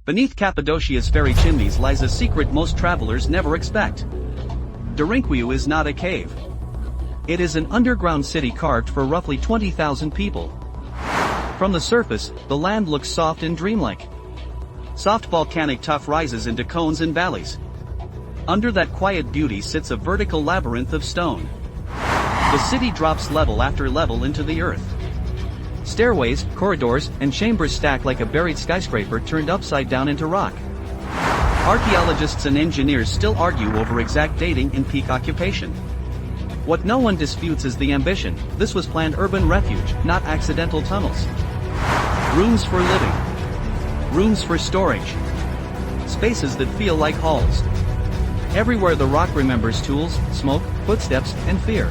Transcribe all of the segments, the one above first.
Beneath Cappadocia's fairy chimneys lies a secret most travelers never expect. Derinkuyu is not a cave. It is an underground city carved for roughly 20,000 people. From the surface, the land looks soft and dreamlike. Soft volcanic tuff rises into cones and valleys. Under that quiet beauty sits a vertical labyrinth of stone. The city drops level after level into the earth. Stairways, corridors, and chambers stack like a buried skyscraper turned upside down into rock. Archaeologists and engineers still argue over exact dating and peak occupation. What no one disputes is the ambition. This was planned urban refuge, not accidental tunnels. Rooms for living. Rooms for storage. Spaces that feel like halls. Everywhere the rock remembers tools, smoke, footsteps, and fear.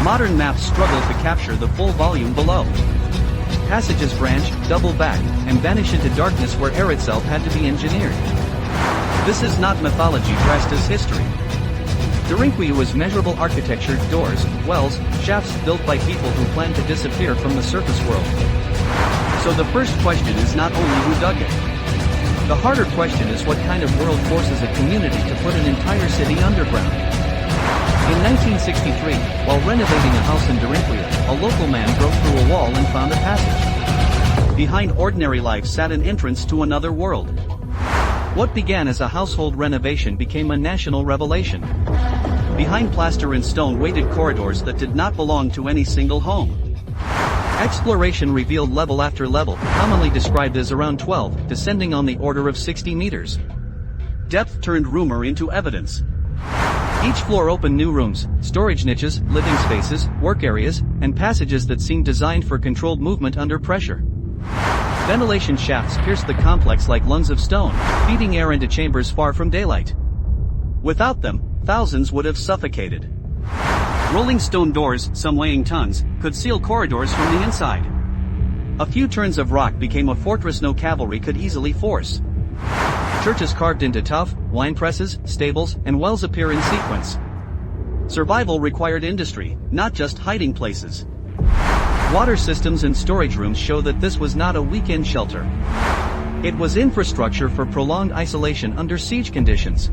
Modern maps struggle to capture the full volume below. Passages branch, double back, and vanish into darkness where air itself had to be engineered. This is not mythology dressed as history. Derinkuyu was measurable architecture, doors, wells, shafts built by people who planned to disappear from the surface world. So the first question is not only who dug it. The harder question is what kind of world forces a community to put an entire city underground. In 1963, while renovating a house in Derinkuyu, a local man broke through a wall and found a passage. Behind ordinary life sat an entrance to another world. What began as a household renovation became a national revelation. Behind plaster and stone waited corridors that did not belong to any single home. Exploration revealed level after level, commonly described as around 12, descending on the order of 60 meters. Depth turned rumor into evidence. Each floor opened new rooms, storage niches, living spaces, work areas, and passages that seemed designed for controlled movement under pressure. Ventilation shafts pierced the complex like lungs of stone, feeding air into chambers far from daylight. Without them, thousands would have suffocated. Rolling stone doors, some weighing tons, could seal corridors from the inside. A few turns of rock became a fortress no cavalry could easily force. Churches carved into tuff, wine presses, stables, and wells appear in sequence. Survival required industry, not just hiding places. Water systems and storage rooms show that this was not a weekend shelter. It was infrastructure for prolonged isolation under siege conditions.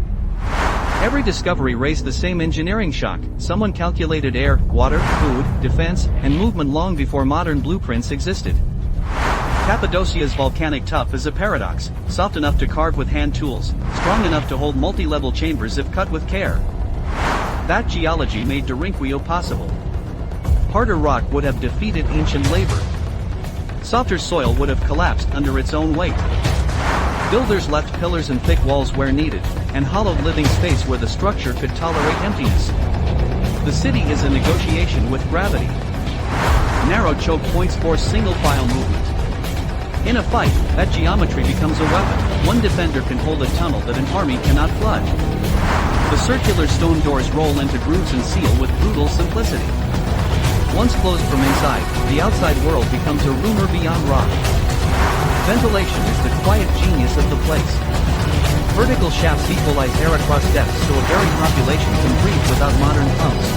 Every discovery raised the same engineering shock. Someone calculated air, water, food, defense, and movement long before modern blueprints existed. Cappadocia's volcanic tuff is a paradox, soft enough to carve with hand tools, strong enough to hold multi-level chambers if cut with care. That geology made Derinkuyu possible. Harder rock would have defeated ancient labor. Softer soil would have collapsed under its own weight. Builders left pillars and thick walls where needed, and hollowed living space where the structure could tolerate emptiness. The city is a negotiation with gravity. Narrow choke points force single-file movement. In a fight, that geometry becomes a weapon. One defender can hold a tunnel that an army cannot flood. The circular stone doors roll into grooves and seal with brutal simplicity. Once closed from inside, the outside world becomes a rumor beyond rock. Ventilation is the quiet genius of the place. Vertical shafts equalize air across depths so a varied population can breathe without modern pumps.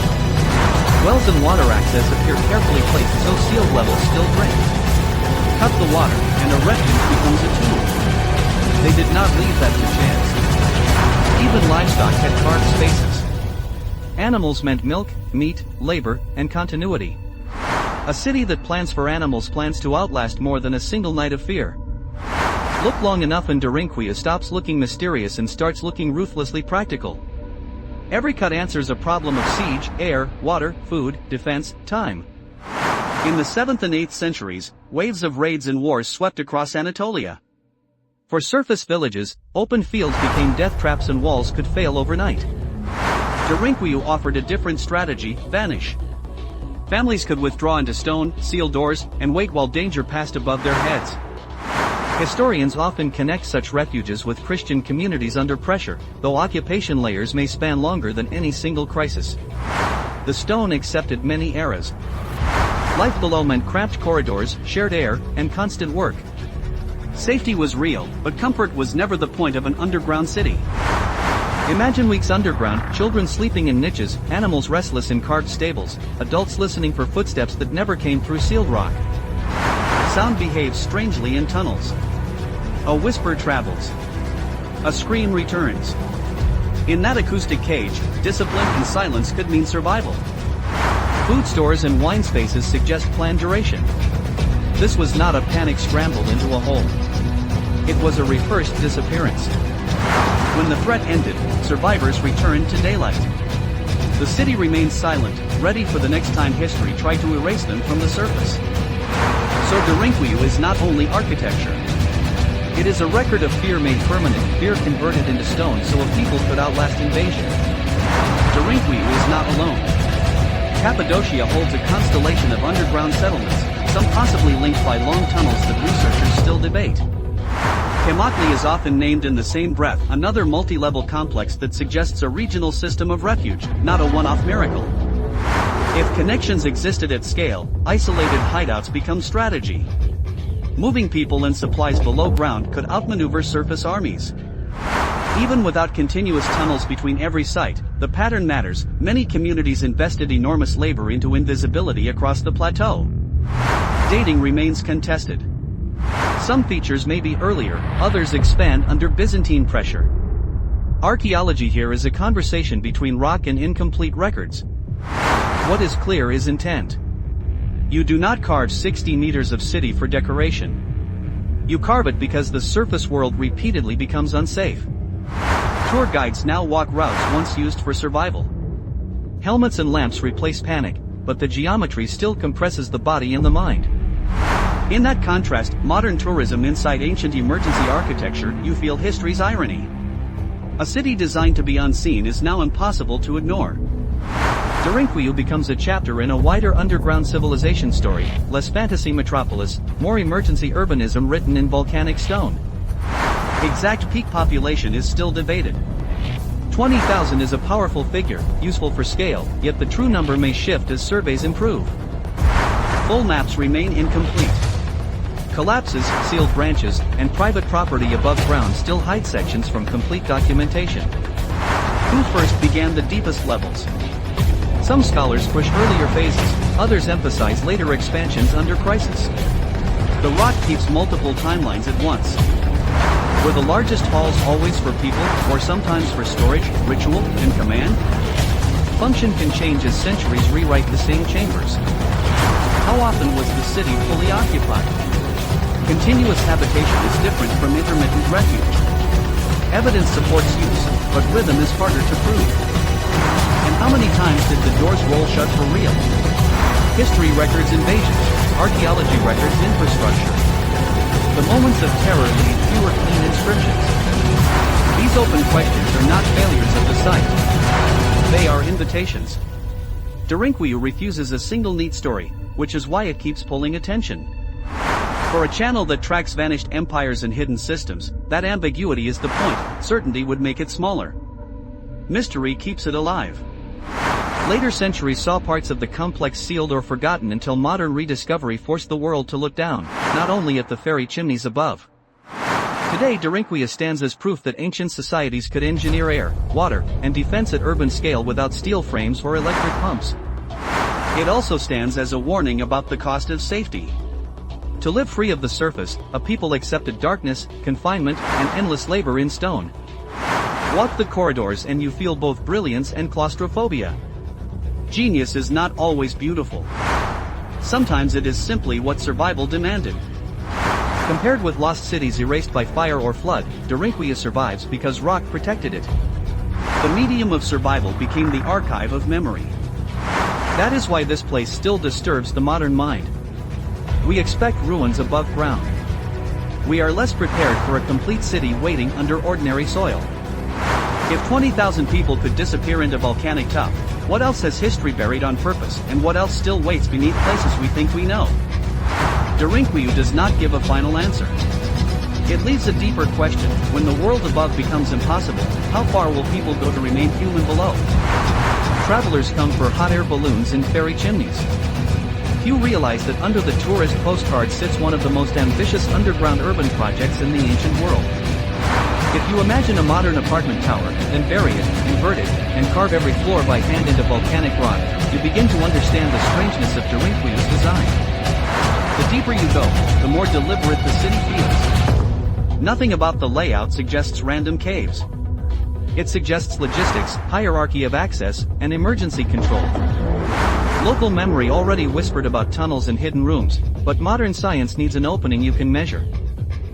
Wells and water access appear carefully placed so sealed levels still drain. Cut the water, and a refuge becomes a tool. They did not leave that to chance. Even livestock had carved spaces. Animals meant milk, meat, labor, and continuity. A city that plans for animals plans to outlast more than a single night of fear. Look long enough and Derinkuyu stops looking mysterious and starts looking ruthlessly practical. Every cut answers a problem of siege, air, water, food, defense, time. In the 7th and 8th centuries, waves of raids and wars swept across Anatolia. For surface villages, open fields became death traps and walls could fail overnight. Derinkuyu offered a different strategy: vanish. Families could withdraw into stone, seal doors, and wait while danger passed above their heads. Historians often connect such refuges with Christian communities under pressure, though occupation layers may span longer than any single crisis. The stone accepted many eras. Life below meant cramped corridors, shared air, and constant work. Safety was real, but comfort was never the point of an underground city. Imagine weeks underground, children sleeping in niches, animals restless in carved stables, adults listening for footsteps that never came through sealed rock. Sound behaves strangely in tunnels. A whisper travels. A scream returns. In that acoustic cage, discipline and silence could mean survival. Food stores and wine spaces suggest planned duration. This was not a panic scramble into a hole. It was a reversed disappearance. When the threat ended, survivors returned to daylight. The city remained silent, ready for the next time history tried to erase them from the surface. So Derinkuyu is not only architecture. It is a record of fear made permanent, fear converted into stone so a people could outlast invasion. Derinkuyu is not alone. Cappadocia holds a constellation of underground settlements, some possibly linked by long tunnels that researchers still debate. Cappadocia is often named in the same breath, another multi-level complex that suggests a regional system of refuge, not a one-off miracle. If connections existed at scale, isolated hideouts become strategy. Moving people and supplies below ground could outmaneuver surface armies. Even without continuous tunnels between every site, the pattern matters. Many communities invested enormous labor into invisibility across the plateau. Dating remains contested. Some features may be earlier, others expand under Byzantine pressure. Archaeology here is a conversation between rock and incomplete records. What is clear is intent. You do not carve 60 meters of city for decoration. You carve it because the surface world repeatedly becomes unsafe. Tour guides now walk routes once used for survival. Helmets and lamps replace panic, but the geometry still compresses the body and the mind. In that contrast, modern tourism inside ancient emergency architecture, you feel history's irony. A city designed to be unseen is now impossible to ignore. Derinkuyu becomes a chapter in a wider underground civilization story, less fantasy metropolis, more emergency urbanism written in volcanic stone. Exact peak population is still debated. 20,000 is a powerful figure, useful for scale, yet the true number may shift as surveys improve. Full maps remain incomplete. Collapses, sealed branches, and private property above ground still hide sections from complete documentation. Who first began the deepest levels? Some scholars push earlier phases, others emphasize later expansions under crisis. The rock keeps multiple timelines at once. Were the largest halls always for people, or sometimes for storage, ritual, and command? Function can change as centuries rewrite the same chambers. How often was the city fully occupied? Continuous habitation is different from intermittent refuge. Evidence supports use, but rhythm is harder to prove. And how many times did the doors roll shut for real? History records invasions, archaeology records infrastructure. The moments of terror leave fewer clean inscriptions. These open questions are not failures of the site. They are invitations. Derinkuyu refuses a single neat story, which is why it keeps pulling attention. For a channel that tracks vanished empires and hidden systems, that ambiguity is the point. Certainty would make it smaller. Mystery keeps it alive. Later centuries saw parts of the complex sealed or forgotten until modern rediscovery forced the world to look down, not only at the fairy chimneys above. Today Derinkuyu stands as proof that ancient societies could engineer air, water, and defense at urban scale without steel frames or electric pumps. It also stands as a warning about the cost of safety. To live free of the surface, a people accepted darkness, confinement, and endless labor in stone. Walk the corridors and you feel both brilliance and claustrophobia. Genius is not always beautiful. Sometimes it is simply what survival demanded. Compared with lost cities erased by fire or flood, Derinkuyu survives because rock protected it. The medium of survival became the archive of memory. That is why this place still disturbs the modern mind. We expect ruins above ground. We are less prepared for a complete city waiting under ordinary soil. If 20,000 people could disappear into volcanic tuff, what else has history buried on purpose, and what else still waits beneath places we think we know? Derinkuyu does not give a final answer. It leaves a deeper question: when the world above becomes impossible, how far will people go to remain human below? Travelers come for hot air balloons and fairy chimneys. Few realize that under the tourist postcard sits one of the most ambitious underground urban projects in the ancient world. If you imagine a modern apartment tower, then bury it, invert it, and carve every floor by hand into volcanic rock, you begin to understand the strangeness of Derinkuyu's design. The deeper you go, the more deliberate the city feels. Nothing about the layout suggests random caves. It suggests logistics, hierarchy of access, and emergency control. Local memory already whispered about tunnels and hidden rooms, but modern science needs an opening you can measure.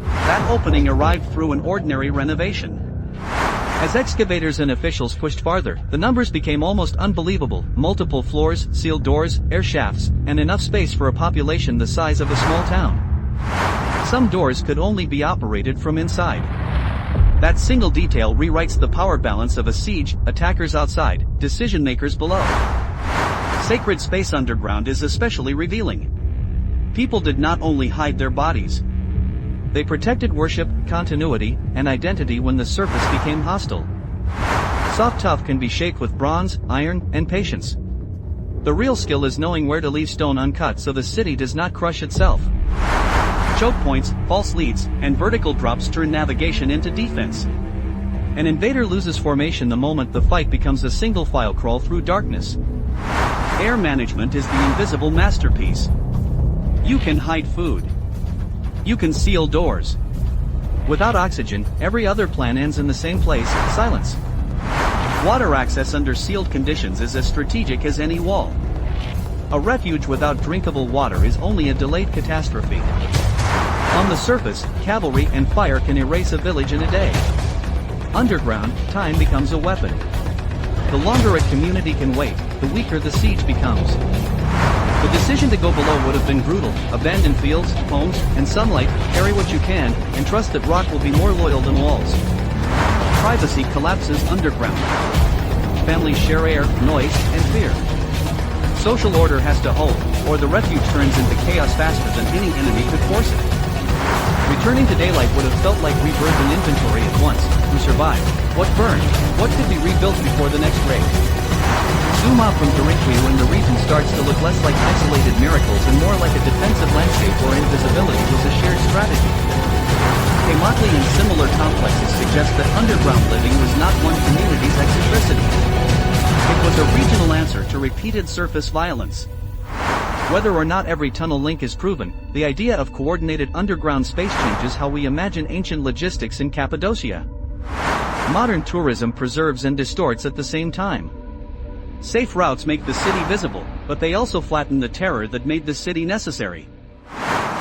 That opening arrived through an ordinary renovation. As excavators and officials pushed farther, the numbers became almost unbelievable: multiple floors, sealed doors, air shafts, and enough space for a population the size of a small town. Some doors could only be operated from inside. That single detail rewrites the power balance of a siege: attackers outside, decision-makers below. Sacred space underground is especially revealing. People did not only hide their bodies. They protected worship, continuity, and identity when the surface became hostile. Soft tuff can be shaped with bronze, iron, and patience. The real skill is knowing where to leave stone uncut so the city does not crush itself. Choke points, false leads, and vertical drops turn navigation into defense. An invader loses formation the moment the fight becomes a single file crawl through darkness. Air management is the invisible masterpiece. You can hide food. You can seal doors. Without oxygen, every other plan ends in the same place: silence. Water access under sealed conditions is as strategic as any wall. A refuge without drinkable water is only a delayed catastrophe. On the surface, cavalry and fire can erase a village in a day. Underground, time becomes a weapon. The longer a community can wait, the weaker the siege becomes. The decision to go below would have been brutal: abandon fields, homes, and sunlight, carry what you can, and trust that rock will be more loyal than walls. Privacy collapses underground. Families share air, noise, and fear. Social order has to hold, or the refuge turns into chaos faster than any enemy could force it. Returning to daylight would have felt like rebirth and inventory at once: who survived, what burned, what could be rebuilt before the next raid. Zoom out from Derinkuyu and the region starts to look less like isolated miracles and more like a defensive landscape where invisibility was a shared strategy. Cappadocia and similar complexes suggest that underground living was not one community's eccentricity. It was a regional answer to repeated surface violence. Whether or not every tunnel link is proven, the idea of coordinated underground space changes how we imagine ancient logistics in Cappadocia. Modern tourism preserves and distorts at the same time. Safe routes make the city visible, but they also flatten the terror that made the city necessary.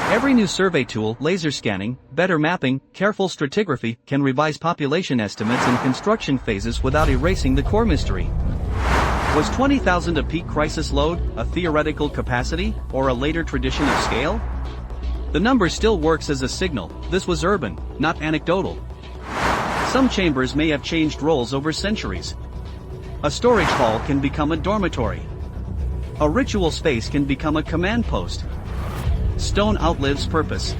Every new survey tool, laser scanning, better mapping, careful stratigraphy, can revise population estimates and construction phases without erasing the core mystery. Was 20,000 a peak crisis load, a theoretical capacity, or a later tradition of scale? The number still works as a signal: this was urban, not anecdotal. Some chambers may have changed roles over centuries. A storage hall can become a dormitory. A ritual space can become a command post. Stone outlives purpose.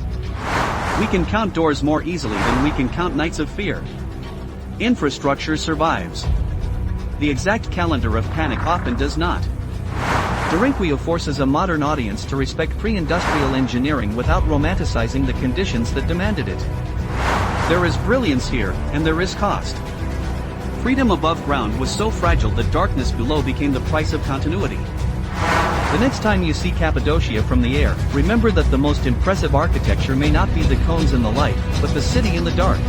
We can count doors more easily than we can count nights of fear. Infrastructure survives. The exact calendar of panic often does not. Derinkuyu forces a modern audience to respect pre-industrial engineering without romanticizing the conditions that demanded it. There is brilliance here, and there is cost. Freedom above ground was so fragile that darkness below became the price of continuity. The next time you see Cappadocia from the air, remember that the most impressive architecture may not be the cones in the light, but the city in the dark.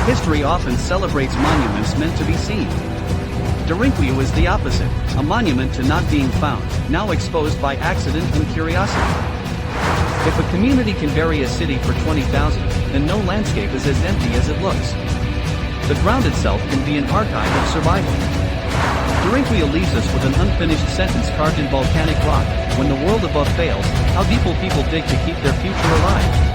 History often celebrates monuments meant to be seen. Derinkuyu is the opposite: a monument to not being found, now exposed by accident and curiosity. If a community can bury a city for 20,000, then no landscape is as empty as it looks. The ground itself can be an archive of survival. Derinkuyu leaves us with an unfinished sentence carved in volcanic rock: when the world above fails, how deep will people dig to keep their future alive?